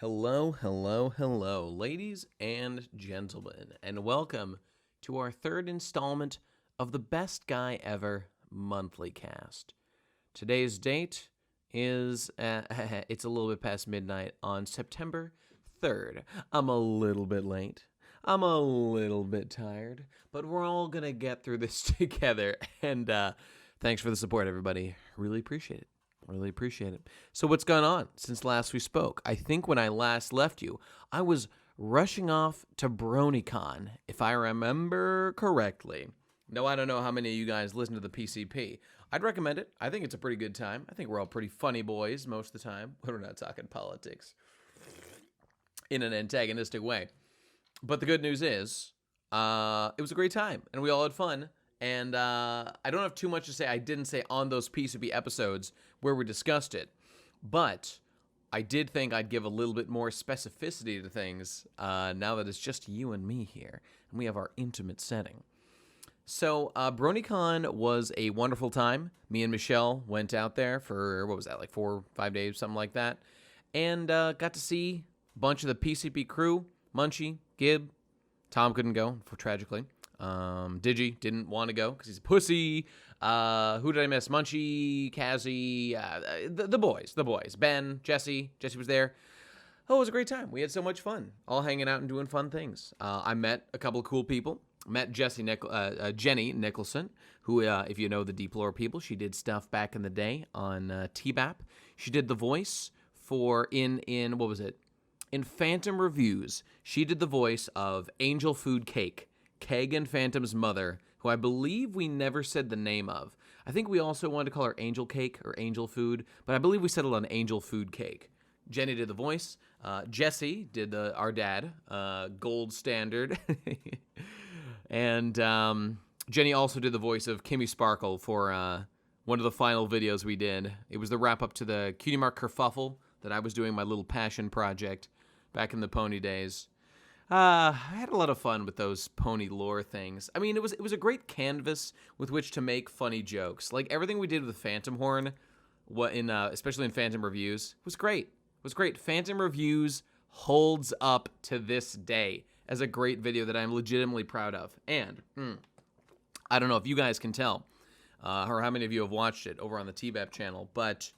Hello, hello, hello, ladies and gentlemen, and welcome to our third installment of the Best Guy Ever Monthlycast. Today's date is, it's a little bit past midnight on September 3rd. I'm a little bit late. I'm a little bit tired, but we're all going to get through this together, and thanks for the support, everybody. Really appreciate it. Really appreciate it. So what's gone on since last we spoke? I think when I last left you, I was rushing off to Bronycon, if I remember correctly. No, I don't know how many of you guys listen to the PCP. I'd recommend it. I think it's a pretty good time. I think we're all pretty funny boys most of the time. We're not talking politics in an antagonistic way. But the good news is, it was a great time, and we all had fun. And I don't have too much to say. I didn't say on those PCP episodes where we discussed it. But I did think I'd give a little bit more specificity to things now that it's just you and me here. And we have our intimate setting. So Bronycon was a wonderful time. Me and Michelle went out there for, what was that, like 4 or 5 days, something like that. And got to see a bunch of the PCP crew. Munchie, Gib, Tom couldn't go, tragically. Digi didn't want to go because he's a pussy. Who did I miss? Munchie, Kazzy, the boys. Ben, Jesse was there. Oh, it was a great time. We had so much fun, all hanging out and doing fun things. I met a couple of cool people. Met Jenny Nicholson, who, if you know the Deep Lore people, she did stuff back in the day on TBAP. She did the voice for in what was it? In Phantom Reviews, she did the voice of Angel Food Cake, Kagan Phantom's mother, who I believe we never said the name of. I think we also wanted to call her Angel Cake or Angel Food, but I believe we settled on Angel Food Cake. Jenny did the voice. Jesse did our dad, gold standard. And Jenny also did the voice of Kimmy Sparkle for one of the final videos we did. It was the wrap-up to the Cutie Mark Kerfuffle that I was doing, my little passion project back in the pony days. I had a lot of fun with those pony lore things. I mean, it was a great canvas with which to make funny jokes. Like everything we did with Phantom Horn, especially in Phantom Reviews, was great. Phantom Reviews holds up to this day as a great video that I'm legitimately proud of. And I don't know if you guys can tell, or how many of you have watched it over on the TBAP channel, but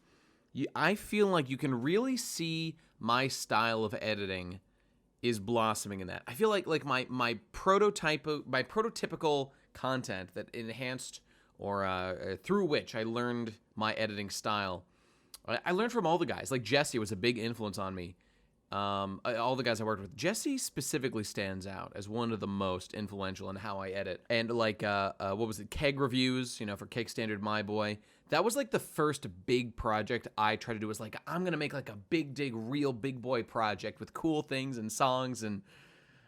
I feel like you can really see my style of editing is blossoming in that. I feel like my prototypical content that enhanced or through which I learned my editing style. I learned from all the guys. Like Jesse was a big influence on me. All the guys I worked with. Jesse specifically stands out as one of the most influential in how I edit. And like, what was it? Keg reviews, for Cake Standard My Boy. That was like the first big project I tried to do. Was like, I'm going to make like a big dig, real big boy project with cool things and songs and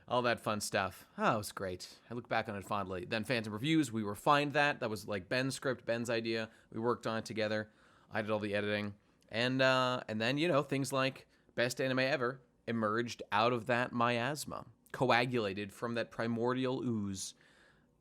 all that fun stuff. Oh, it was great. I look back on it fondly. Then Phantom Reviews, we refined that. That was like Ben's script, Ben's idea. We worked on it together. I did all the editing. And then, things like Best Anime Ever emerged out of that miasma, coagulated from that primordial ooze.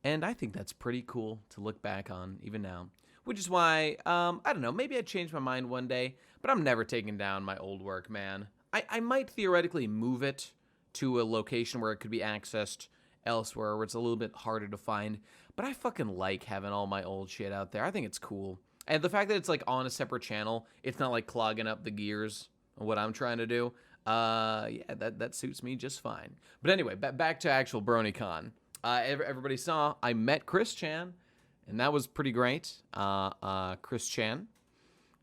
And I think that's pretty cool to look back on even now. Which is why, I don't know, maybe I'd change my mind one day, but I'm never taking down my old work, man. I might theoretically move it to a location where it could be accessed elsewhere, where it's a little bit harder to find. But I fucking like having all my old shit out there. I think it's cool. And the fact that it's like on a separate channel, it's not like clogging up the gears of what I'm trying to do. That suits me just fine. But anyway, back to actual BronyCon. Everybody saw I met Chris Chan, and that was pretty great. Chris Chan,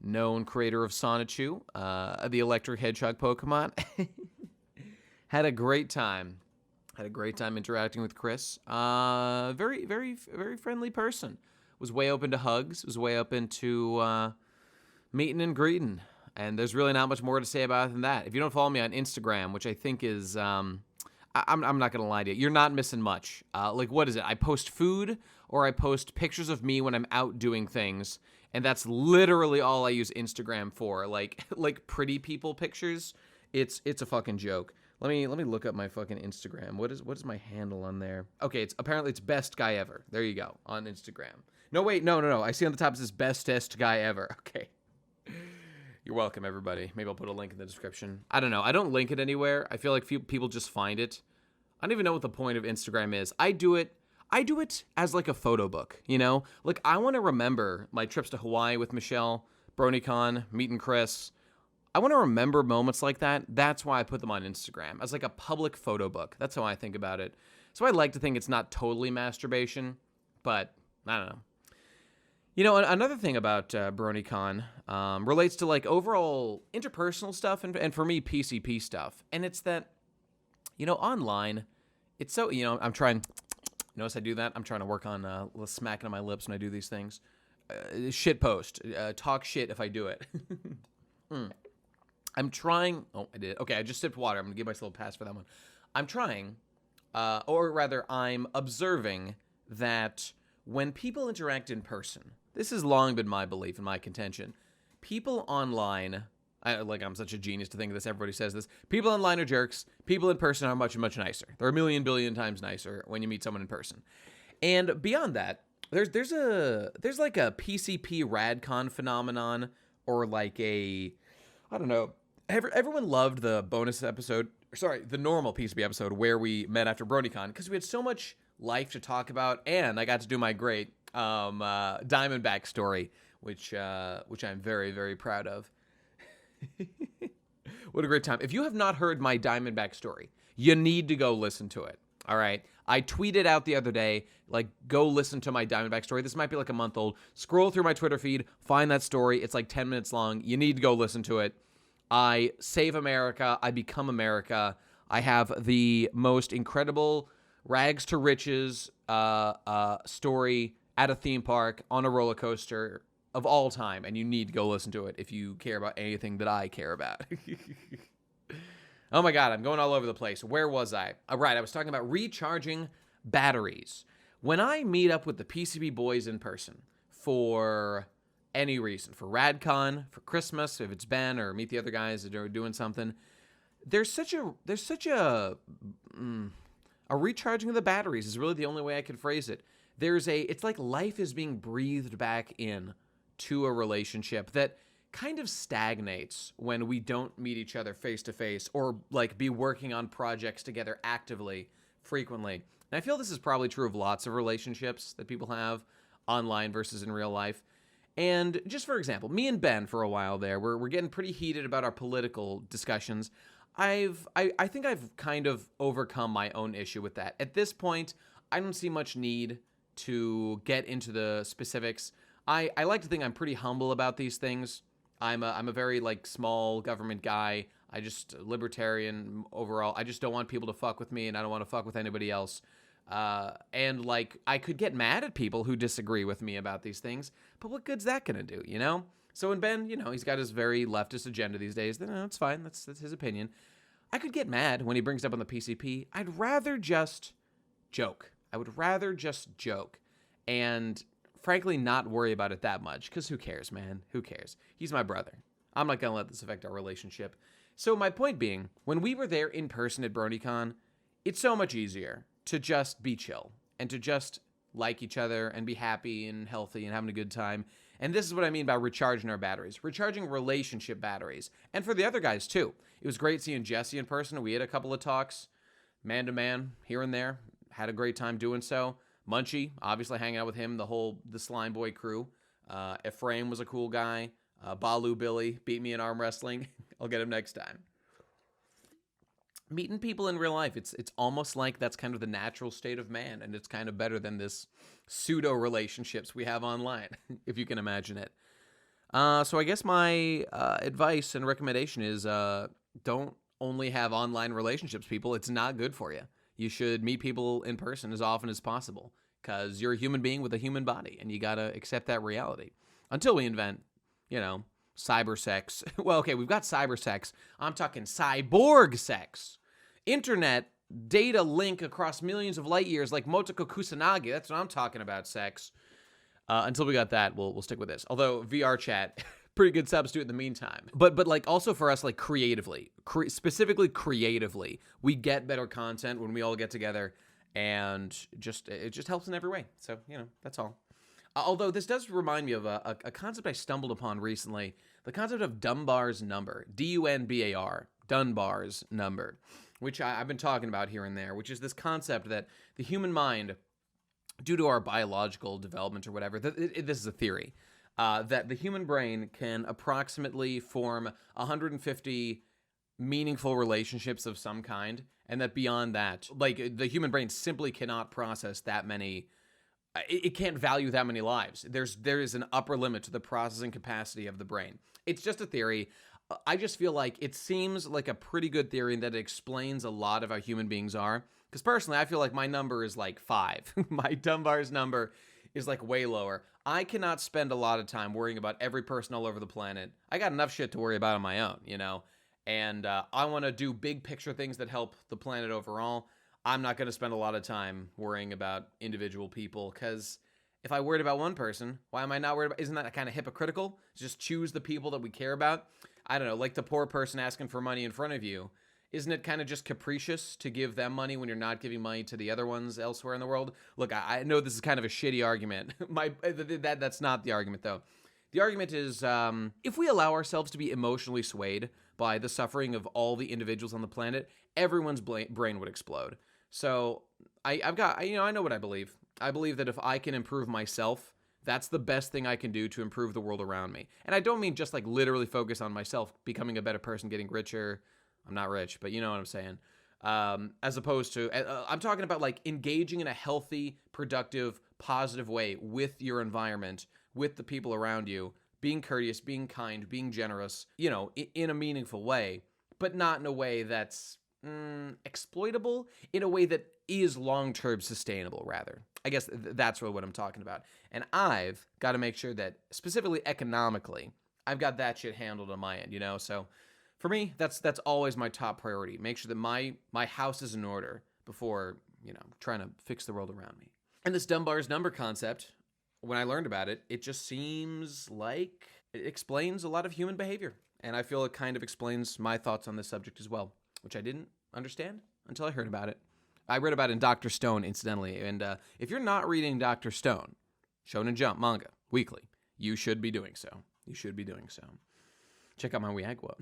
known creator of Sonichu, the electric hedgehog Pokemon, had a great time. Had a great time interacting with Chris. Very, very, very friendly person. Was way open to hugs. Was way open to meeting and greeting. And there's really not much more to say about it than that. If you don't follow me on Instagram, which I think is, I'm not going to lie to you, you're not missing much. Like, what is it? I post food or I post pictures of me when I'm out doing things. And that's literally all I use Instagram for. Like pretty people pictures. It's a fucking joke. Let me look up my fucking Instagram. What is my handle on there? Okay, apparently it's Best Guy Ever. There you go, on Instagram. No, wait, no. I see on the top it says Bestest Guy Ever. Okay. You're welcome, everybody. Maybe I'll put a link in the description. I don't know. I don't link it anywhere. I feel like few people just find it. I don't even know what the point of Instagram is. I do it as like a photo book, you know? Like, I want to remember my trips to Hawaii with Michelle, Bronycon, meeting Chris. I want to remember moments like that. That's why I put them on Instagram, as like a public photo book. That's how I think about it. So I like to think it's not totally masturbation, but I don't know. You know, another thing about Bronycon relates to like overall interpersonal stuff and for me, PCP stuff. And it's that, you know, online, it's so, you know, I'm trying, notice I do that? I'm trying to work on smacking on my lips when I do these things. Shit post. Talk shit if I do it. I'm trying, oh, I did. Okay, I just sipped water. I'm going to give myself a pass for that one. I'm trying, or rather, I'm observing that when people interact in person, this has long been my belief and my contention. People online, I'm such a genius to think of this, everybody says this. People online are jerks. People in person are much, much nicer. They're a million billion times nicer when you meet someone in person. And beyond that, there's like a PCP RadCon phenomenon, or like I don't know. Everyone loved the bonus episode, the normal PCP episode where we met after Bronycon, because we had so much life to talk about, and I got to do my great Diamondback story, which I'm very, very proud of. What a great time. If you have not heard my Diamondback story, you need to go listen to it. All right. I tweeted out the other day, like, go listen to my Diamondback story. This might be like a month old. Scroll through my Twitter feed, find that story. It's like 10 minutes long. You need to go listen to it. I save America. I become America. I have the most incredible rags to riches story at a theme park on a roller coaster of all time, and you need to go listen to it if you care about anything that I care about. Oh my God, I'm going all over the place. Where was I? All right, I was talking about recharging batteries. When I meet up with the PCB boys in person for any reason, for RadCon, for Christmas, if it's Ben, or meet the other guys that are doing something, there's such a recharging of the batteries is really the only way I could phrase it. It's like life is being breathed back in to a relationship that kind of stagnates when we don't meet each other face to face, or like be working on projects together actively, frequently. And I feel this is probably true of lots of relationships that people have online versus in real life. And just for example, me and Ben for a while there, we're getting pretty heated about our political discussions. I think I've kind of overcome my own issue with that. At this point, I don't see much need to get into the specifics. I like to think I'm pretty humble about these things. I'm a very like small government guy. I just libertarian overall. I just don't want people to fuck with me, and I don't want to fuck with anybody else. And like, I could get mad at people who disagree with me about these things, but what good's that gonna do, you know? So when Ben, you know, he's got his very leftist agenda these days, then that's fine. That's his opinion. I could get mad when he brings it up on the PCP. I'd rather just joke. I would rather just joke. And frankly, not worry about it that much, because who cares, man? Who cares? He's my brother. I'm not going to let this affect our relationship. So my point being, when we were there in person at Bronycon, it's so much easier to just be chill and to just like each other and be happy and healthy and having a good time. And this is what I mean by recharging our batteries, recharging relationship batteries. And for the other guys, too. It was great seeing Jesse in person. We had a couple of talks, man to man, here and there. Had a great time doing so. Munchie, obviously hanging out with him, the Slime Boy crew. Ephraim was a cool guy. Balu Billy beat me in arm wrestling. I'll get him next time. Meeting people in real life, it's almost like that's kind of the natural state of man, and it's kind of better than this pseudo relationships we have online, if you can imagine it. So I guess my advice and recommendation is don't only have online relationships, people. It's not good for you. You should meet people in person as often as possible, because you're a human being with a human body, and you gotta accept that reality. Until we invent, you know, cyber sex. Well, okay, we've got cyber sex. I'm talking cyborg sex. Internet data link across millions of light years like Motoko Kusanagi. That's what I'm talking about, sex. Until we got that, we'll stick with this. Although VR chat, pretty good substitute in the meantime. But like also for us, like creatively, specifically creatively, we get better content when we all get together, and it just helps in every way. So, you know, that's all. Although this does remind me of a concept I stumbled upon recently the concept of Dunbar's number, D-U-N-B-A-R, Dunbar's number, which I've been talking about here and there, which is this concept that the human mind, due to our biological development or whatever, this is a theory, that the human brain can approximately form 150 meaningful relationships of some kind, and that beyond that, like, the human brain simply cannot process that many. It can't value that many lives. There is an upper limit to the processing capacity of the brain. It's just a theory. I just feel like it seems like a pretty good theory that it explains a lot of how human beings are. Because personally, I feel like my number is like 5. My Dunbar's number is like way lower. I cannot spend a lot of time worrying about every person all over the planet. I got enough shit to worry about on my own, you know? And I want to do big picture things that help the planet overall. I'm not going to spend a lot of time worrying about individual people, because if I worried about one person, why am I not worried about? Isn't that kind of hypocritical? Just choose the people that we care about. I don't know, like the poor person asking for money in front of you. Isn't it kind of just capricious to give them money when you're not giving money to the other ones elsewhere in the world? Look, I know this is kind of a shitty argument. That's not the argument, though. The argument is, if we allow ourselves to be emotionally swayed by the suffering of all the individuals on the planet, everyone's brain would explode. So I know what I believe. I believe that if I can improve myself, that's the best thing I can do to improve the world around me. And I don't mean just like literally focus on myself, becoming a better person, getting richer. I'm not rich, but you know what I'm saying. As opposed to, I'm talking about like engaging in a healthy, productive, positive way with your environment, with the people around you, being courteous, being kind, being generous, you know, in a meaningful way, but not in a way that's exploitable, in a way that is long-term sustainable, rather. I guess that's really what I'm talking about. And I've got to make sure that, specifically economically, I've got that shit handled on my end, you know? So for me, that's always my top priority. Make sure that my house is in order before, you know, trying to fix the world around me. And this Dunbar's number concept, when I learned about it, it just seems like it explains a lot of human behavior. And I feel it kind of explains my thoughts on this subject as well, which I didn't understand until I heard about it. I read about it in Dr. Stone, incidentally. And if you're not reading Dr. Stone, Shonen Jump manga, weekly, you should be doing so. You should be doing so. Check out my Weagwa.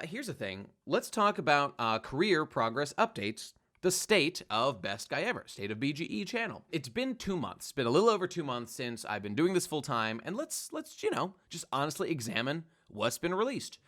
Here's the thing. Let's talk about career progress updates. The state of Best Guy Ever, state of BGE channel. It's been 2 months. It's been a little over 2 months since I've been doing this full time, and let's you know, just honestly examine what's been released.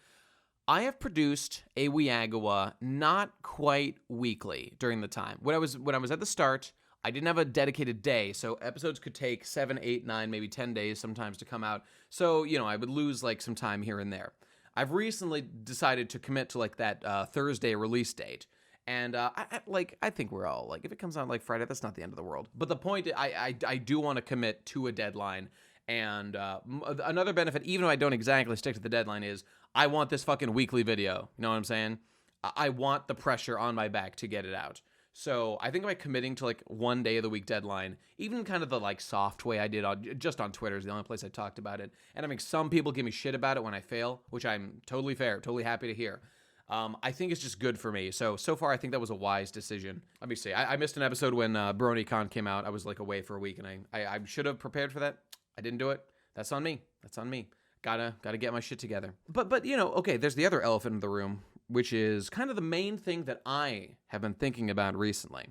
I have produced a Weagawa not quite weekly during the time. When I was at the start, I didn't have a dedicated day, so episodes could take 7, 8, 9, maybe 10 days sometimes to come out. So, you know, I would lose like some time here and there. I've recently decided to commit to like that Thursday release date. And I think we're all like, if it comes out like Friday, that's not the end of the world. But the point, I do want to commit to a deadline. And another benefit, even though I don't exactly stick to the deadline, is I want this fucking weekly video. You know what I'm saying? I want the pressure on my back to get it out. So I think by committing to like 1 day of the week deadline, even kind of the like soft way I did just on Twitter is the only place I talked about it. And I mean, some people give me shit about it when I fail, which I'm totally fair, totally happy to hear. I think it's just good for me. So far, I think that was a wise decision. Let me see. I missed an episode when Bronycon came out. I was like away for a week, and I should have prepared for that. I didn't do it. That's on me. That's on me. Gotta get my shit together. But you know, okay, there's the other elephant in the room, which is kind of the main thing that I have been thinking about recently.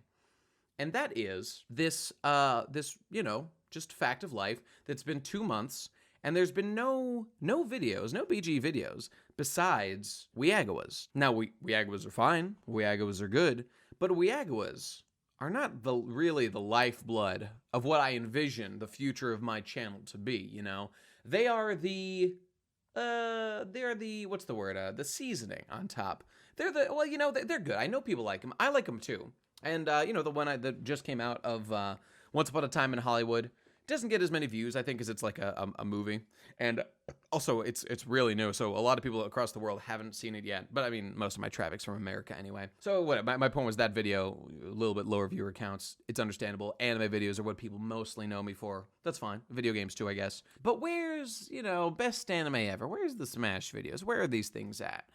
And that is this you know, just fact of life that's been 2 months, and there's been no videos, no BG videos, besides Weagawas. Now, Weagawas are fine, Weagawas are good, but Weagawas are not really the lifeblood of what I envision the future of my channel to be, you know? They are the what's the word? The seasoning on top. They're good. I know people like them. I like them too. And, you know, the one that just came out of Once Upon a Time in Hollywood doesn't get as many views, I think, because it's like a movie. And also, it's really new, so a lot of people across the world haven't seen it yet. But, I mean, most of my traffic's from America anyway. So, my point was that video, a little bit lower viewer counts. It's understandable. Anime videos are what people mostly know me for. That's fine. Video games, too, I guess. But where's, you know, best anime ever? Where's the Smash videos? Where are these things at?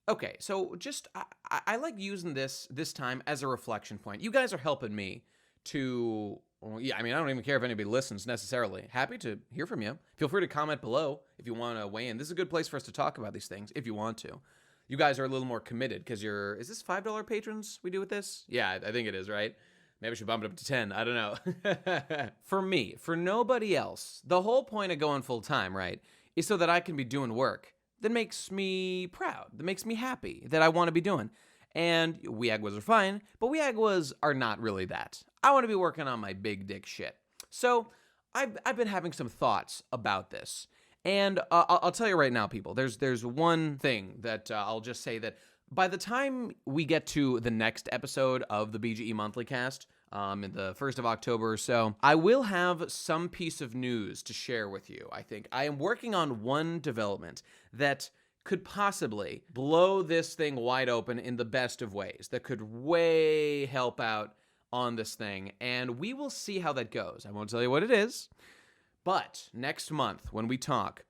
Okay, so just, I like using this time as a reflection point. You guys are helping me to, well, yeah, I mean, I don't even care if anybody listens necessarily. Happy to hear from you. Feel free to comment below if you want to weigh in. This is a good place for us to talk about these things if you want to. You guys are a little more committed because is this $5 patrons we do with this? Yeah, I think it is, right? Maybe I should bump it up to 10. I don't know. For me, for nobody else, the whole point of going full time, right, is so that I can be doing work that makes me proud, that makes me happy, that I want to be doing. And weeagwas are fine, but weeagwas are not really that. I want to be working on my big dick shit. So I've been having some thoughts about this. And I'll tell you right now, people, there's one thing that I'll just say that by the time we get to the next episode of the BGE Monthlycast, in the 1st of October or so, I will have some piece of news to share with you, I think. I am working on one development that could possibly blow this thing wide open in the best of ways, that could way help out on this thing, and we will see how that goes. I won't tell you what it is, but next month when we talk,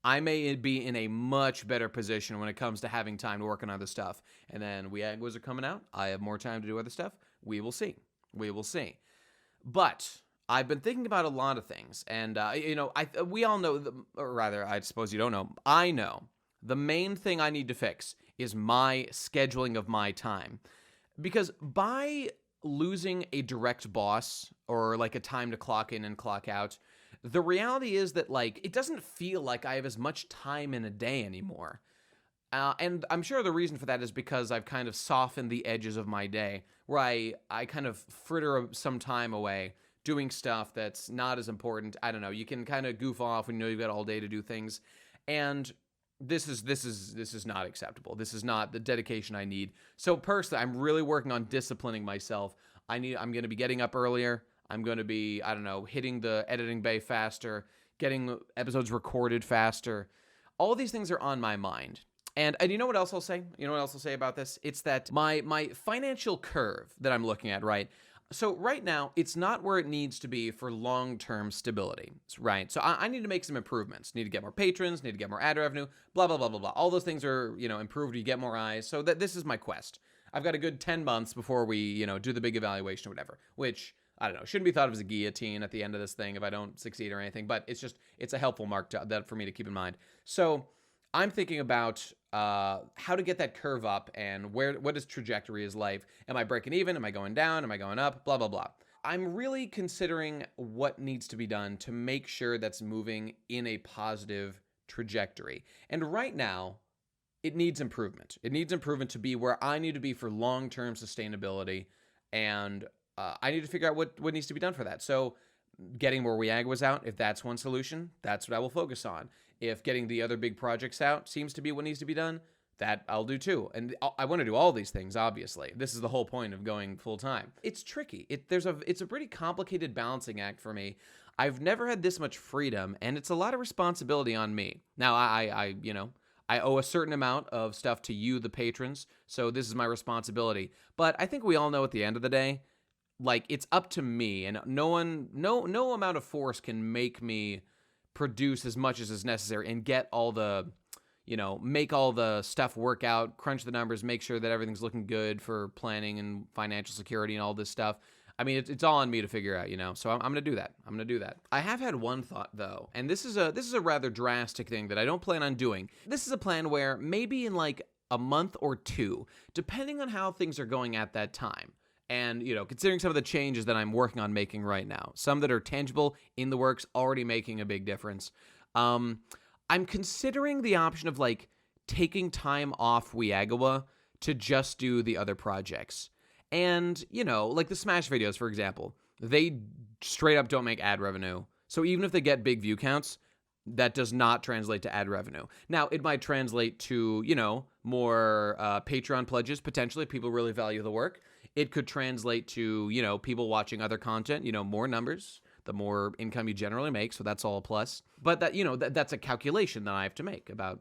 I may be in a much better position when it comes to having time to work on other stuff. And then weeagwas are coming out. I have more time to do other stuff. We will see. We will see. But I've been thinking about a lot of things. And, we all know, or rather, I suppose you don't know. I know the main thing I need to fix is my scheduling of my time. Because by losing a direct boss or like a time to clock in and clock out, the reality is that, like, it doesn't feel like I have as much time in a day anymore. And I'm sure the reason for that is because I've kind of softened the edges of my day, where I kind of fritter some time away doing stuff that's not as important. I don't know. You can kind of goof off when you know you've got all day to do things. And this is not acceptable. This is not the dedication I need. So personally, I'm really working on disciplining myself. I'm going to be getting up earlier. I'm going to be, I don't know, hitting the editing bay faster, getting episodes recorded faster. All these things are on my mind. And you know what else I'll say? You know what else I'll say about this? It's that my financial curve that I'm looking at, right? So right now, it's not where it needs to be for long-term stability, right? So I need to make some improvements. Need to get more patrons, need to get more ad revenue, blah, blah, blah, blah, blah. All those things are, improved. You get more eyes. So this is my quest. I've got a good 10 months before we, do the big evaluation or whatever, which, I don't know, shouldn't be thought of as a guillotine at the end of this thing if I don't succeed or anything, but it's a helpful mark that for me to keep in mind. So I'm thinking about how to get that curve up and what is trajectory is life. Am I breaking even? Am I going down? Am I going up? Blah, blah, blah. I'm really considering what needs to be done to make sure that's moving in a positive trajectory. And right now, it needs improvement. It needs improvement to be where I need to be for long-term sustainability, and I need to figure out what needs to be done for that. So getting more weeagwas out, if that's one solution, that's what I will focus on. If getting the other big projects out seems to be what needs to be done, that I'll do too. And I want to do all these things, obviously. This is the whole point of going full time. It's tricky. It's a pretty complicated balancing act for me. I've never had this much freedom, and it's a lot of responsibility on me. Now, I owe a certain amount of stuff to you, the patrons, so this is my responsibility. But I think we all know at the end of the day, like, it's up to me, and no amount of force can make me produce as much as is necessary and get all the, make all the stuff work out, crunch the numbers, make sure that everything's looking good for planning and financial security and all this stuff. I mean, it's all on me to figure out, so I'm going to do that. I'm going to do that. I have had one thought, though, and this is a rather drastic thing that I don't plan on doing. This is a plan where maybe in like a month or two, depending on how things are going at that time, and, considering some of the changes that I'm working on making right now, some that are tangible, in the works, already making a big difference, I'm considering the option of, like, taking time off Weagawa to just do the other projects. And, like the Smash videos, for example, they straight up don't make ad revenue. So even if they get big view counts, that does not translate to ad revenue. Now, it might translate to, more Patreon pledges, potentially, if people really value the work. It could translate to, people watching other content, more numbers, the more income you generally make. So that's all a plus. But that's a calculation that I have to make about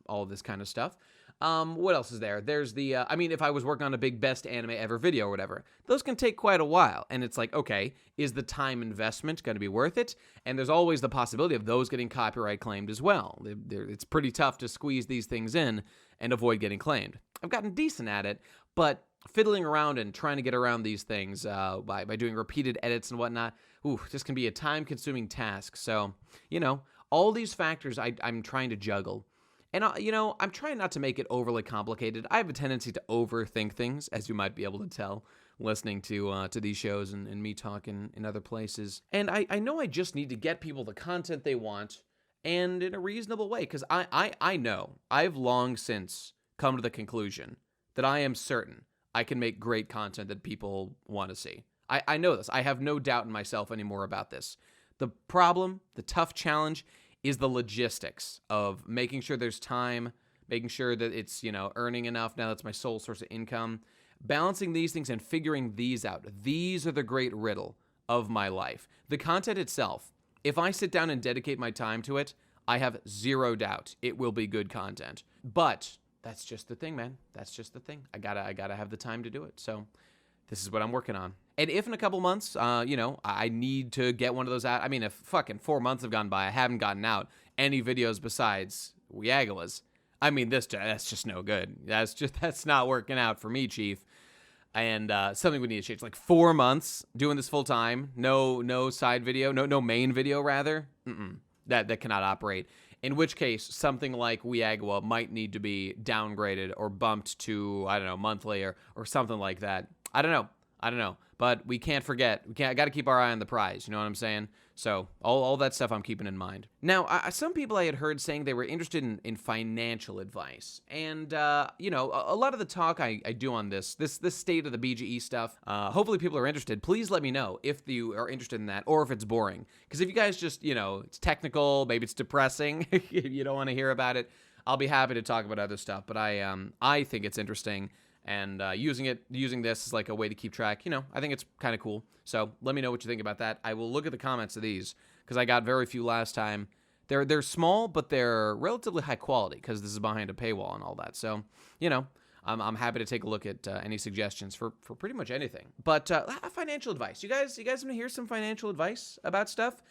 all of this kind of stuff. What else is there? There's the, if I was working on a big best anime ever video or whatever, those can take quite a while. And it's like, okay, is the time investment going to be worth it? And there's always the possibility of those getting copyright claimed as well. It's pretty tough to squeeze these things in and avoid getting claimed. I've gotten decent at it, but fiddling around and trying to get around these things by doing repeated edits and whatnot, this can be a time-consuming task. So, all these factors I'm trying to juggle. And, I'm trying not to make it overly complicated. I have a tendency to overthink things, as you might be able to tell, listening to these shows and me talking in other places. And I know I just need to get people the content they want, and in a reasonable way, because I know I've long since come to the conclusion that I am certain I can make great content that people want to see. I know this. I have no doubt in myself anymore about this. The problem, the tough challenge, is the logistics of making sure there's time, making sure that it's, earning enough. Now that's my sole source of income. Balancing these things and figuring these out. These are the great riddle of my life. The content itself, if I sit down and dedicate my time to it, I have zero doubt it will be good content. But that's just the thing, man. That's just the thing. I gotta have the time to do it. So this is what I'm working on. And if in a couple months, I need to get one of those out. I mean, if fucking 4 months have gone by, I haven't gotten out any videos besides Weagawas. I mean, that's just no good. That's not working out for me, Chief. And something we need to change. Like 4 months doing this full time, no side video, no main video rather. That cannot operate. In which case, something like Weagawa might need to be downgraded or bumped to, I don't know, monthly or something like that. I don't know. But we can't forget. I got to keep our eye on the prize. You know what I'm saying? So all that stuff I'm keeping in mind. Now, some people I had heard saying they were interested in financial advice. And, a lot of the talk I do on this state of the BGE stuff, hopefully people are interested. Please let me know if you are interested in that or if it's boring. Because if you guys just, it's technical, maybe it's depressing, you don't want to hear about it, I'll be happy to talk about other stuff. But I think it's interesting. And using this is like a way to keep track. I think it's kind of cool. So let me know what you think about that. I will look at the comments of these because I got very few last time. They're small, but they're relatively high quality because this is behind a paywall and all that. So, I'm happy to take a look at any suggestions for pretty much anything. But financial advice. You guys want to hear some financial advice about stuff?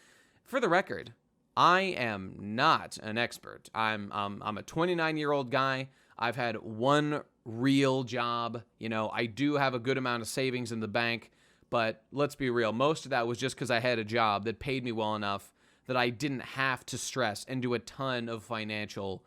For the record, I am not an expert. I'm a 29-year-old guy. I've had one real job. I do have a good amount of savings in the bank, but let's be real. Most of that was just because I had a job that paid me well enough that I didn't have to stress and do a ton of financial,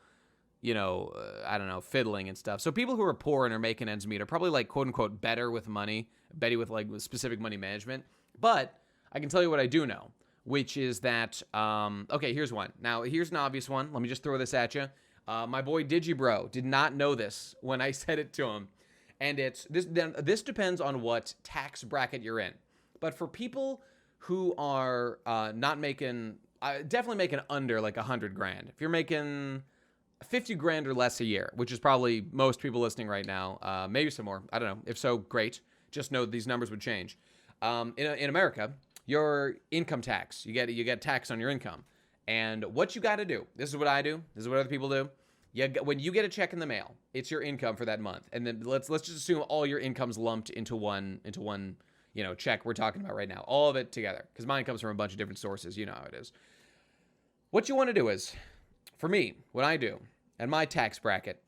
fiddling and stuff. So people who are poor and are making ends meet are probably like quote unquote better with money, with like specific money management. But I can tell you what I do know, which is that, okay, here's one. Now, here's an obvious one. Let me just throw this at you. My boy Digibro did not know this when I said it to him. And this depends on what tax bracket you're in. But for people who are not making, definitely making under like $100,000. If you're making 50 grand or less a year, which is probably most people listening right now, maybe some more. I don't know. If so, great. Just know these numbers would change. In America, your income tax, you get tax on your income. And what you got to do, this is what I do, this is what other people do. When you get a check in the mail, it's your income for that month. And then let's just assume all your income's lumped into one check we're talking about right now. All of it together. Because mine comes from a bunch of different sources. You know how it is. What you want to do is, for me, what I do, and my tax bracket,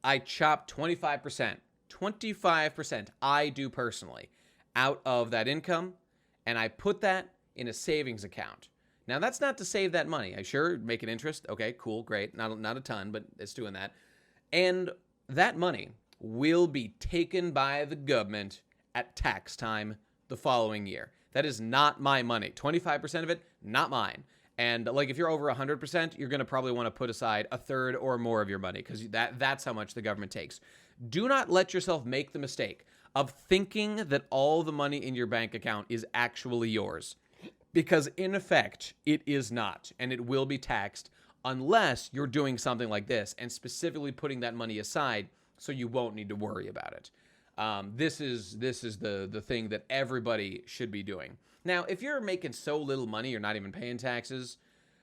I chop 25%. 25% I do personally out of that income, and I put that in a savings account. Now, that's not to save that money. I sure make an interest. Okay, cool, great. Not a ton, but it's doing that. And that money will be taken by the government at tax time the following year. That is not my money. 25% of it, not mine. And like if you're over 100%, you're going to probably want to put aside a third or more of your money because that's how much the government takes. Do not let yourself make the mistake of thinking that all the money in your bank account is actually yours. Because in effect, it is not, and it will be taxed unless you're doing something like this and specifically putting that money aside so you won't need to worry about it. This is the thing that everybody should be doing. Now, if you're making so little money, you're not even paying taxes,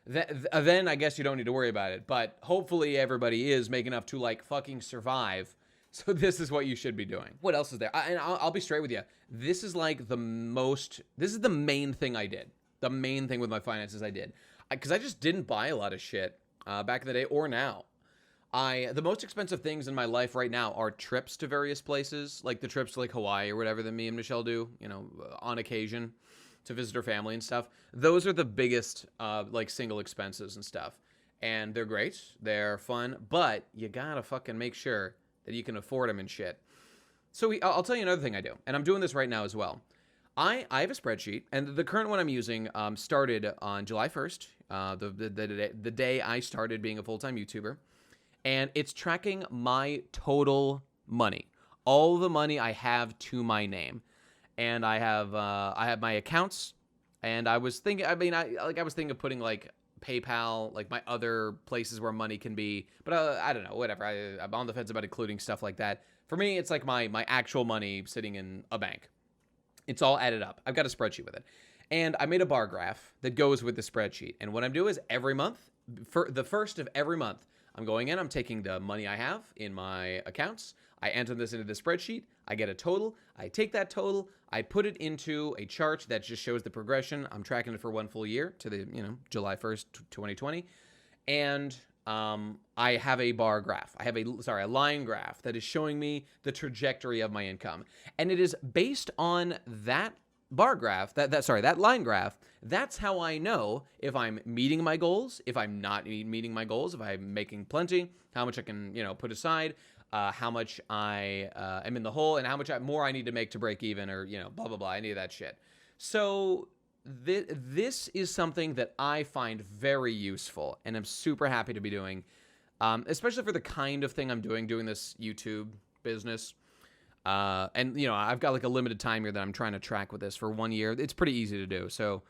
then I guess you don't need to worry about it. But hopefully everybody is making enough to like fucking survive. So this is what you should be doing. What else is there? And I'll be straight with you. This is like this is the main thing I did. The main thing with my finances I did. Because I just didn't buy a lot of shit back in the day or now. The most expensive things in my life right now are trips to various places, like the trips to like Hawaii or whatever that me and Michelle do, on occasion to visit her family and stuff. Those are the biggest, like single expenses and stuff. And they're great. They're fun, but you gotta fucking make sure that you can afford them and shit. So I'll tell you another thing I do, and I'm doing this right now as well. I have a spreadsheet, and the current one I'm using started on July 1st, the day I started being a full-time YouTuber. And it's tracking my total money, all the money I have to my name, and I have my accounts. And I was thinking, I was thinking of putting like PayPal, like my other places where money can be, but I don't know, whatever. I'm on the fence about including stuff like that. For me, it's like my actual money sitting in a bank. It's all added up. I've got a spreadsheet with it, and I made a bar graph that goes with the spreadsheet. And what I'm doing is every month, for the first of every month, I'm going in, I'm taking the money I have in my accounts, I enter this into the spreadsheet, I get a total, I take that total, I put it into a chart that just shows the progression. I'm tracking it for one full year to the, July 1st, 2020. And I have a bar graph. I have a line graph that is showing me the trajectory of my income. And it is based on that bar graph, that line graph. That's how I know if I'm meeting my goals, if I'm not meeting my goals, if I'm making plenty, how much I can, put aside, how much I am in the hole, and how much more I need to make to break even, or, blah, blah, blah, any of that shit. So this is something that I find very useful, and I'm super happy to be doing, especially for the kind of thing I'm doing this YouTube business. And, I've got like a limited time here that I'm trying to track with this for 1 year. It's pretty easy to do. So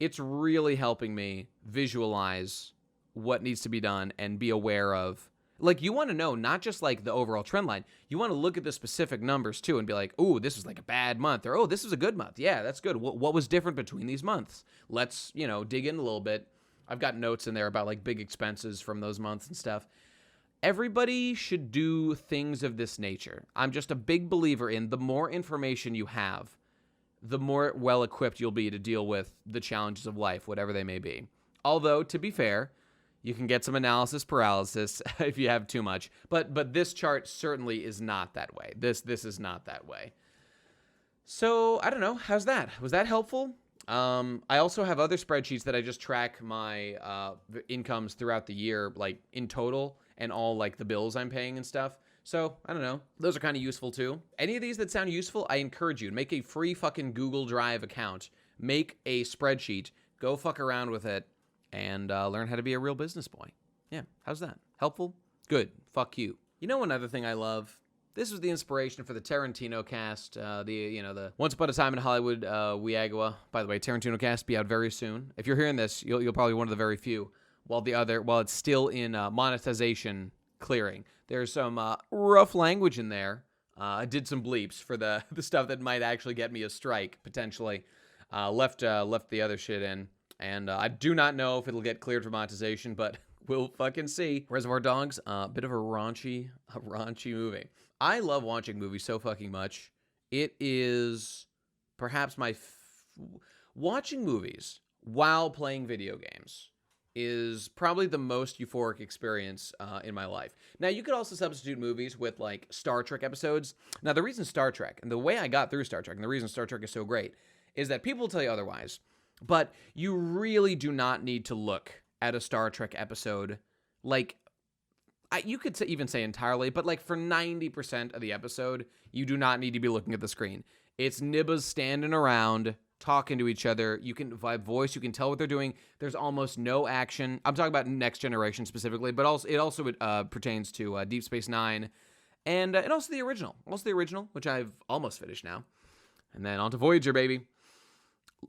it's really helping me visualize what needs to be done and be aware of. Like, you want to know not just like the overall trend line. You want to look at the specific numbers too and be like, oh, this was like a bad month, or oh, this was a good month. Yeah, that's good. What was different between these months? Let's, dig in a little bit. I've got notes in there about like big expenses from those months and stuff. Everybody should do things of this nature. I'm just a big believer in the more information you have, the more well-equipped you'll be to deal with the challenges of life, whatever they may be. Although, to be fair, you can get some analysis paralysis if you have too much. But this chart certainly is not that way. This is not that way. So, I don't know. How's that? Was that helpful? I also have other spreadsheets that I just track my incomes throughout the year, like in total, and all like the bills I'm paying and stuff. So, I don't know. Those are kind of useful too. Any of these that sound useful, I encourage you. Make a free fucking Google Drive account. Make a spreadsheet. Go fuck around with it and learn how to be a real business boy. Yeah, how's that? Helpful? Good. Fuck you. You know another thing I love? This was the inspiration for the Tarantino cast, the Once Upon a Time in Hollywood, Weagua. By the way, Tarantino cast be out very soon. If you're hearing this, you'll probably be one of the very few. While it's still in monetization clearing. There's some rough language in there. I did some bleeps for the stuff that might actually get me a strike, potentially. Left the other shit in. And I do not know if it'll get cleared for monetization, but we'll fucking see. Reservoir Dogs, a bit of a raunchy movie. I love watching movies so fucking much. It is perhaps watching movies while playing video games is probably the most euphoric experience in my life. Now, you could also substitute movies with, like, Star Trek episodes. Now, the reason Star Trek, and the way I got through Star Trek, and the reason Star Trek is so great, is that people will tell you otherwise, but you really do not need to look at a Star Trek episode, like, you could even say entirely, but, like, for 90% of the episode, you do not need to be looking at the screen. It's nibbas standing around, talking to each other. You can vibe voice. You can tell what they're doing. There's almost no action. I'm talking about Next Generation specifically, but it also pertains to Deep Space Nine and also the original. Which I've almost finished now. And then on to Voyager, baby.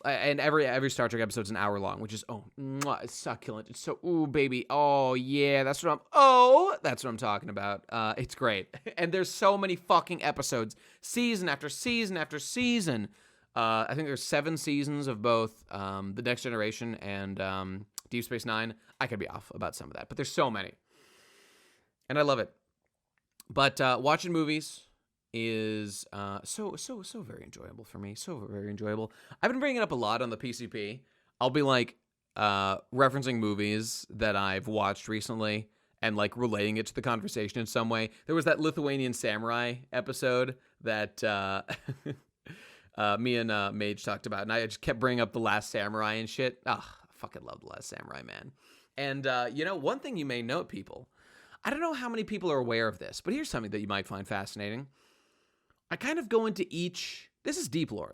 And every Star Trek episode's an hour long, which is, it's succulent. It's so, ooh, baby. Oh, yeah, that's what I'm talking about. It's great. And there's so many fucking episodes, season after season after season. I think there's 7 seasons of both The Next Generation and Deep Space Nine. I could be off about some of that, but there's so many. And I love it. But watching movies is so very enjoyable for me. So very enjoyable. I've been bringing it up a lot on the PCP. I'll be like referencing movies that I've watched recently and like relating it to the conversation in some way. There was that Lithuanian samurai episode that me and Mage talked about, and I just kept bringing up The Last Samurai and shit. I fucking love The Last Samurai, man. And, one thing you may note, people, I don't know how many people are aware of this, but here's something that you might find fascinating. I kind of go into this is deep lore.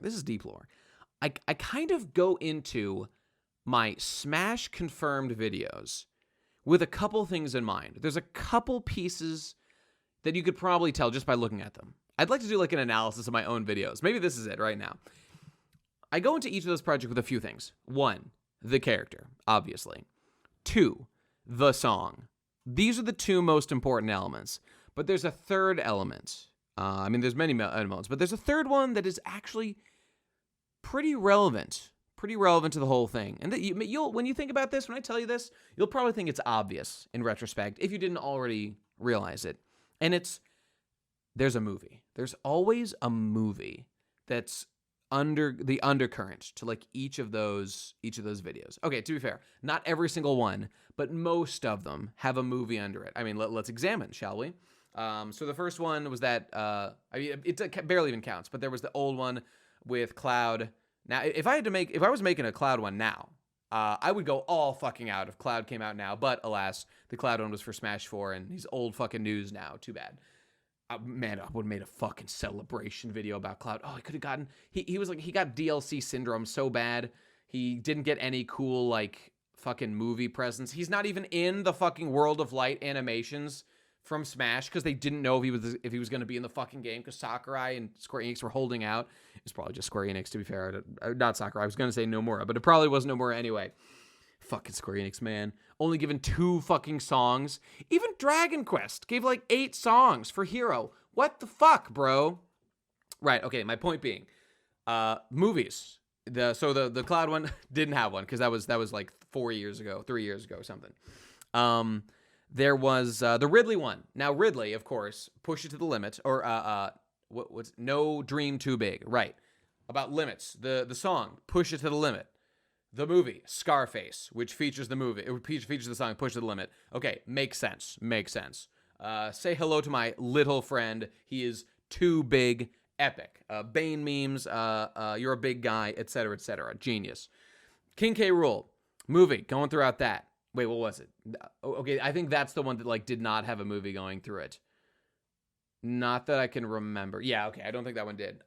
I kind of go into my Smash confirmed videos with a couple things in mind. There's a couple pieces that you could probably tell just by looking at them. I'd like to do like an analysis of my own videos. Maybe this is it right now. I go into each of those projects with a few things. 1, the character, obviously. 2, the song. These are the 2 most important elements. But there's a third element. There's many elements, but there's a third one that is actually pretty relevant to the whole thing. And that you'll, when you think about this, when I tell you this, you'll probably think it's obvious in retrospect if you didn't already realize it. And there's a movie. There's always a movie that's under the undercurrent to like each of those videos. Okay, to be fair, not every single one, but most of them have a movie under it. I mean, let's examine, shall we? So the first one was that it barely even counts, but there was the old one with Cloud. Now, if I was making a Cloud one now, I would go all fucking out if Cloud came out now. But alas, the Cloud one was for Smash 4, and he's old fucking news now. Too bad. Man, I would have made a fucking celebration video about Cloud. Oh, he could have gotten... He was like... He got DLC syndrome so bad. He didn't get any cool, like, fucking movie presence. He's not even in the fucking World of Light animations from Smash because they didn't know if he was going to be in the fucking game because Sakurai and Square Enix were holding out. It's probably just Square Enix, to be fair. Not Sakurai. I was going to say Nomura, but it probably was Nomura anyway. Fucking Square Enix, man. Only given 2 fucking songs. Even Dragon Quest gave like 8 songs for Hero. What the fuck, bro? Right, okay, my point being, movies. The Cloud one didn't have one because that was like 3 years ago or something. There was the Ridley one. Now Ridley, of course, Push It to the Limit, or what's No Dream Too Big, right? About limits. The song Push It to the Limit. The movie Scarface, which features the song Push It to the Limit. Okay, makes sense. Say hello to my little friend. He is too big. Epic. Bane memes. You're a big guy, etc., etc. Genius. King K. Rool movie going throughout that. Wait, what was it? Okay, I think that's the one that like did not have a movie going through it. Not that I can remember. Yeah, okay, I don't think that one did.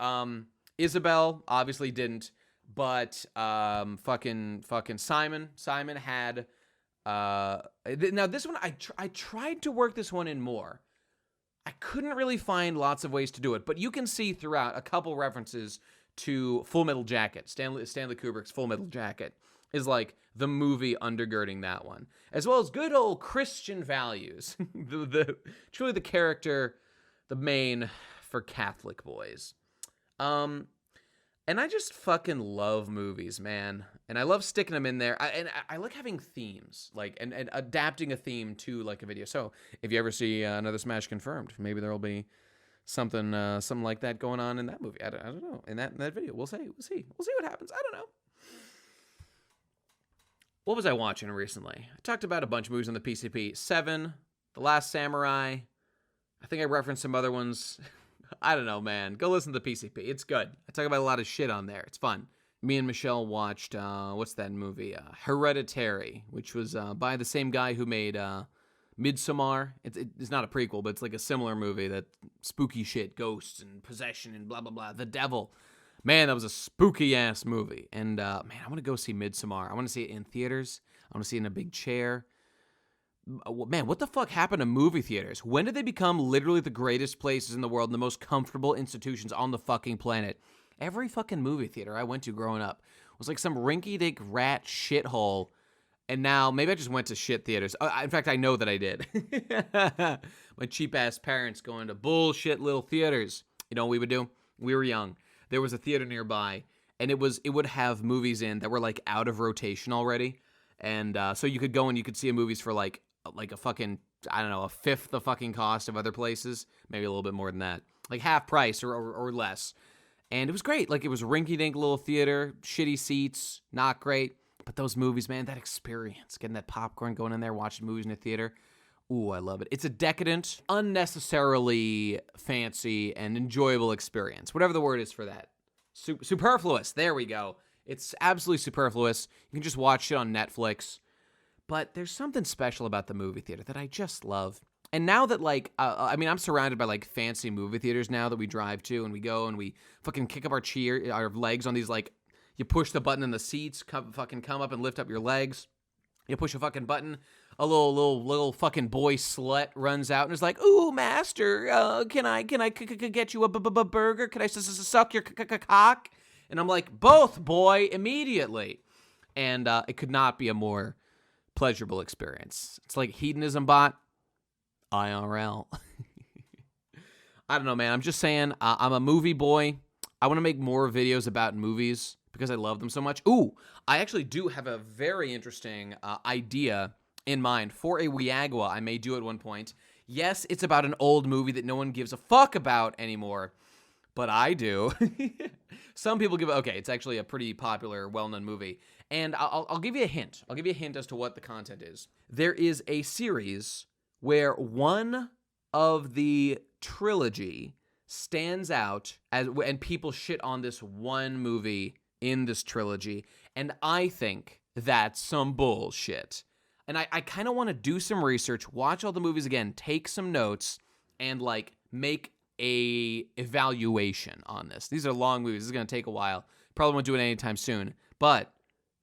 Isabel obviously didn't, but fucking Simon had. Now this one I tried to work this one in more. I couldn't really find lots of ways to do it, but you can see throughout a couple references to Full Metal Jacket. Stanley Kubrick's Full Metal Jacket is like the movie undergirding that one, as well as good old Christian values. Truly the character, the main for Catholic boys. And I just fucking love movies, man. And I love sticking them in there. I like having themes, like, and adapting a theme to, like, a video. So if you ever see another Smash Confirmed, maybe there'll be something like that going on in that movie. I don't know. In that video. We'll see. We'll see what happens. I don't know. What was I watching recently? I talked about a bunch of movies on the PCP. 7, The Last Samurai. I think I referenced some other ones. I don't know, man. Go listen to the PCP. It's good. I talk about a lot of shit on there. It's fun. Me and Michelle watched, what's that movie? Hereditary, which was by the same guy who made Midsommar. It's not a prequel, but it's like a similar movie that spooky shit, ghosts and possession and blah, blah, blah. The devil. Man, that was a spooky-ass movie. And, man, I want to go see Midsommar. I want to see it in theaters. I want to see it in a big chair. Man, what the fuck happened to movie theaters? When did they become literally the greatest places in the world and the most comfortable institutions on the fucking planet? Every fucking movie theater I went to growing up was like some rinky-dink rat shithole. And now, maybe I just went to shit theaters. In fact, I know that I did. My cheap-ass parents going to bullshit little theaters. You know what we would do? We were young. There was a theater nearby, and it would have movies in that were like out of rotation already. And so you could go and you could see movies for like a fucking, I don't know, a fifth the fucking cost of other places. Maybe a little bit more than that. Like half price or less. And it was great. Like, it was rinky-dink little theater, shitty seats, not great. But those movies, man, that experience, getting that popcorn, going in there, watching movies in the theater. Ooh, I love it. It's a decadent, unnecessarily fancy, and enjoyable experience. Whatever the word is for that. Superfluous. There we go. It's absolutely superfluous. You can just watch it on Netflix. But there's something special about the movie theater that I just love. And now that, like, I'm surrounded by, like, fancy movie theaters now that we drive to, and we go and we fucking kick up our legs on these, like, you push the button in the seats, come up and lift up your legs. You push a fucking button, a little fucking boy slut runs out and is like, "Ooh, master, can I get you a burger? Can I suck your cock?" And I'm like, "Both, boy, immediately." And it could not be a more pleasurable experience. It's like hedonism bot, IRL. I don't know, man. I'm just saying, I'm a movie boy. I want to make more videos about movies because I love them so much. Ooh, I actually do have a very interesting idea in mind for a Weagwa I may do at one point. Yes, it's about an old movie that no one gives a fuck about anymore, but I do. Some people give it, okay, it's actually a pretty popular, well-known movie. And I'll give you a hint. I'll give you a hint as to what the content is. There is a series where one of the trilogy stands out and people shit on this one movie in this trilogy, and I think that's some bullshit. And I kind of want to do some research, watch all the movies again, take some notes, and, like, make a evaluation on this. These are long movies. This is going to take a while. Probably won't do it anytime soon, but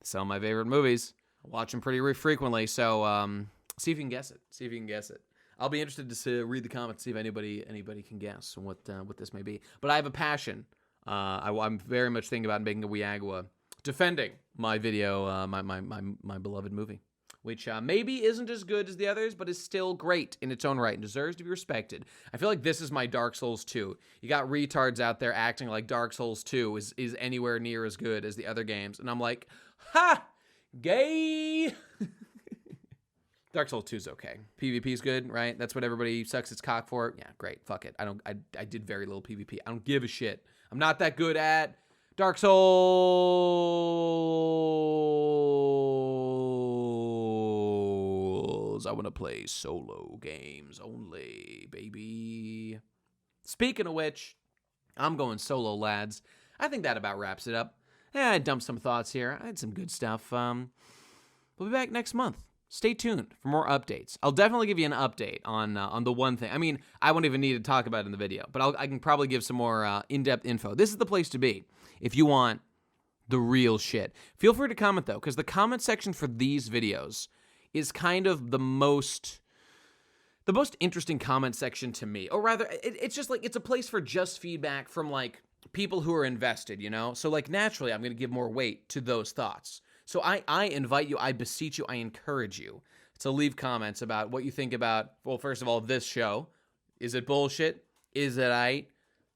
some of my favorite movies. I watch them pretty frequently, so see if you can guess it. I'll be interested to read the comments, see if anybody can guess what this may be. But I have a passion. I'm very much thinking about making a Weagwa defending my video, my beloved movie, which maybe isn't as good as the others, but is still great in its own right and deserves to be respected. I feel like this is my Dark Souls 2. You got retards out there acting like Dark Souls 2 is anywhere near as good as the other games, and I'm like, ha! Gay! Dark Souls 2 is okay. PvP's good, right? That's what everybody sucks its cock for. Yeah, great. Fuck it. I did very little PvP. I don't give a shit. I'm not that good at Dark Souls. I want to play solo games only, baby. Speaking of which, I'm going solo, lads. I think that about wraps it up. Yeah, I dumped some thoughts here. I had some good stuff. We'll be back next month. Stay tuned for more updates. I'll definitely give you an update on the one thing. I mean, I won't even need to talk about it in the video, but I can probably give some more in-depth info. This is the place to be if you want the real shit. Feel free to comment, though, because the comment section for these videos is kind of the most interesting comment section to me. Or rather, it's just like, it's a place for just feedback from, like, people who are invested, you know? So, like, naturally, I'm going to give more weight to those thoughts. So I invite you, I beseech you, I encourage you to leave comments about what you think about, well, first of all, this show. Is it bullshit? Is it aight?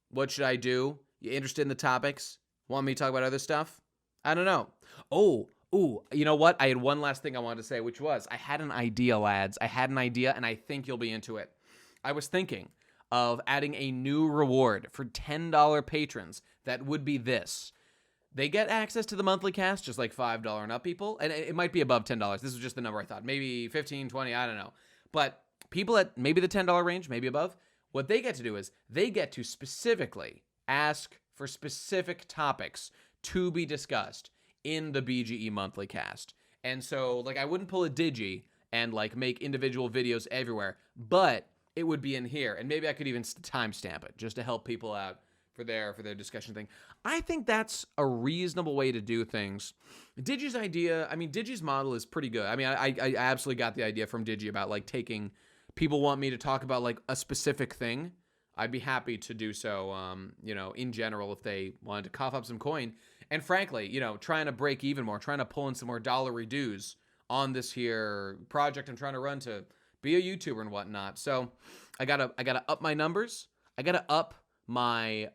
What should I do? You interested in the topics? Want me to talk about other stuff? I don't know. Oh, you know what? I had one last thing I wanted to say, which was, I had an idea, lads. I had an idea, and I think you'll be into it. I was thinking of adding a new reward for $10 patrons that would be this. They get access to the monthly cast, just like $5 and up people. And it might be above $10. This was just the number I thought. Maybe 15, 20, I don't know. But people at maybe the $10 range, maybe above, what they get to do is they get to specifically ask for specific topics to be discussed in the BGE monthly cast. And so, like, I wouldn't pull a Digi and, like, make individual videos everywhere, but it would be in here. And maybe I could even timestamp it just to help people out for their discussion thing. I think that's a reasonable way to do things. Digi's idea, I mean, Digi's model is pretty good. I mean, I absolutely got the idea from Digi about, like, taking, people want me to talk about, like, a specific thing. I'd be happy to do so, you know, in general, if they wanted to cough up some coin. And frankly, you know, trying to break even more, trying to pull in some more dollar dues on this here project I'm trying to run to be a YouTuber and whatnot. So I gotta up my numbers. I gotta up my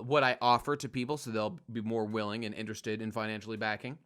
what I offer to people so they'll be more willing and interested in financially backing.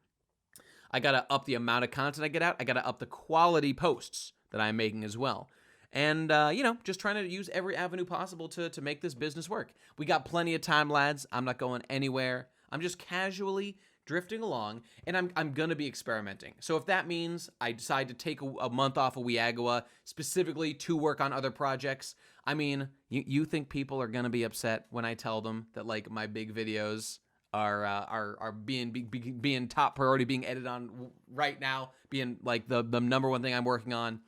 I gotta up the amount of content I get out. I gotta up the quality posts that I'm making as well. And, you know, just trying to use every avenue possible to make this business work. We got plenty of time, lads. I'm not going anywhere. I'm just casually drifting along, and I'm going to be experimenting. So if that means I decide to take a month off of Weagawa specifically to work on other projects, I mean, you think people are going to be upset when I tell them that, like, my big videos are being top priority, being edited on right now, being like the number one thing I'm working on?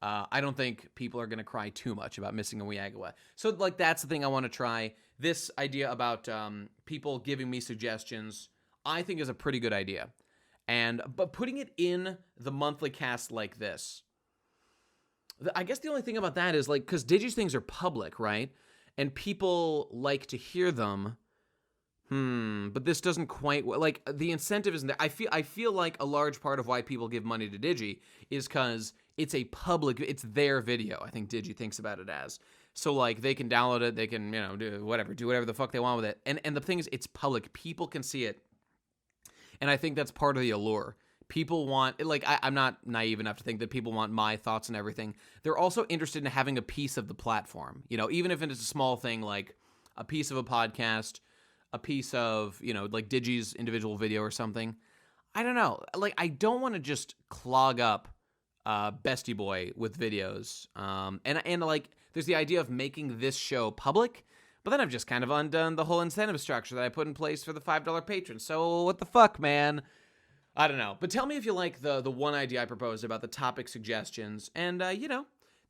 I don't think people are going to cry too much about missing a Weagawa. So, like, that's the thing I want to try. This idea about people giving me suggestions, I think is a pretty good idea. But putting it in the monthly cast like this, I guess the only thing about that is, like, because Digi's things are public, right? And people like to hear them. But this doesn't quite, like, the incentive isn't there. I feel like a large part of why people give money to Digi is because it's it's their video. I think Digi thinks about it as. So, like, they can download it, they can, do whatever the fuck they want with it. And the thing is, it's public. People can see it. And I think that's part of the allure. People want, like, I'm not naive enough to think that people want my thoughts and everything. They're also interested in having a piece of the platform. Even if it's a small thing, like a piece of a podcast, a piece of, like Digi's individual video or something. I don't know. Like, I don't want to just clog up Bestie Boy with videos. And like, there's the idea of making this show public, but then I've just kind of undone the whole incentive structure that I put in place for the $5 patrons. So what the fuck, man? I don't know. But tell me if you like the one idea I proposed about the topic suggestions. And,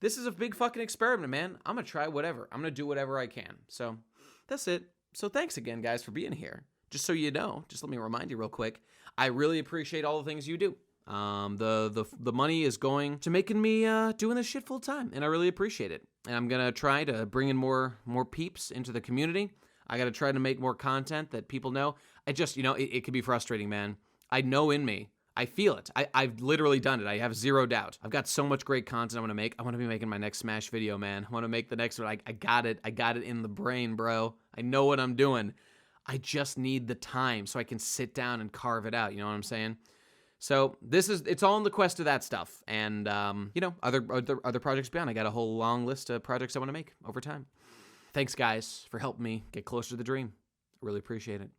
this is a big fucking experiment, man. I'm going to try whatever. I'm going to do whatever I can. So that's it. So thanks again, guys, for being here. Just so you know, just let me remind you real quick, I really appreciate all the things you do. The money is going to making me doing this shit full time, and I really appreciate it. And I'm gonna try to bring in more peeps into the community. I gotta try to make more content that people know. I just, it can be frustrating, man. I know in me. I feel it. I've literally done it. I have zero doubt. I've got so much great content I want to make. I want to be making my next Smash video, man. I want to make the next one. I got it. I got it in the brain, bro. I know what I'm doing. I just need the time so I can sit down and carve it out. You know what I'm saying? So it's all in the quest of that stuff. And, other projects beyond. I got a whole long list of projects I want to make over time. Thanks, guys, for helping me get closer to the dream. I really appreciate it.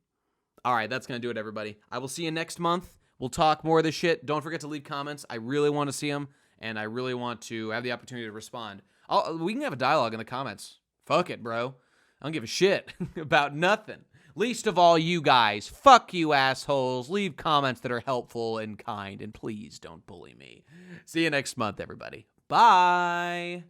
All right, that's going to do it, everybody. I will see you next month. We'll talk more of this shit. Don't forget to leave comments. I really want to see them, and I really want to have the opportunity to respond. We can have a dialogue in the comments. Fuck it, bro. I don't give a shit about nothing. Least of all you guys. Fuck you, assholes. Leave comments that are helpful and kind, and please don't bully me. See you next month, everybody. Bye.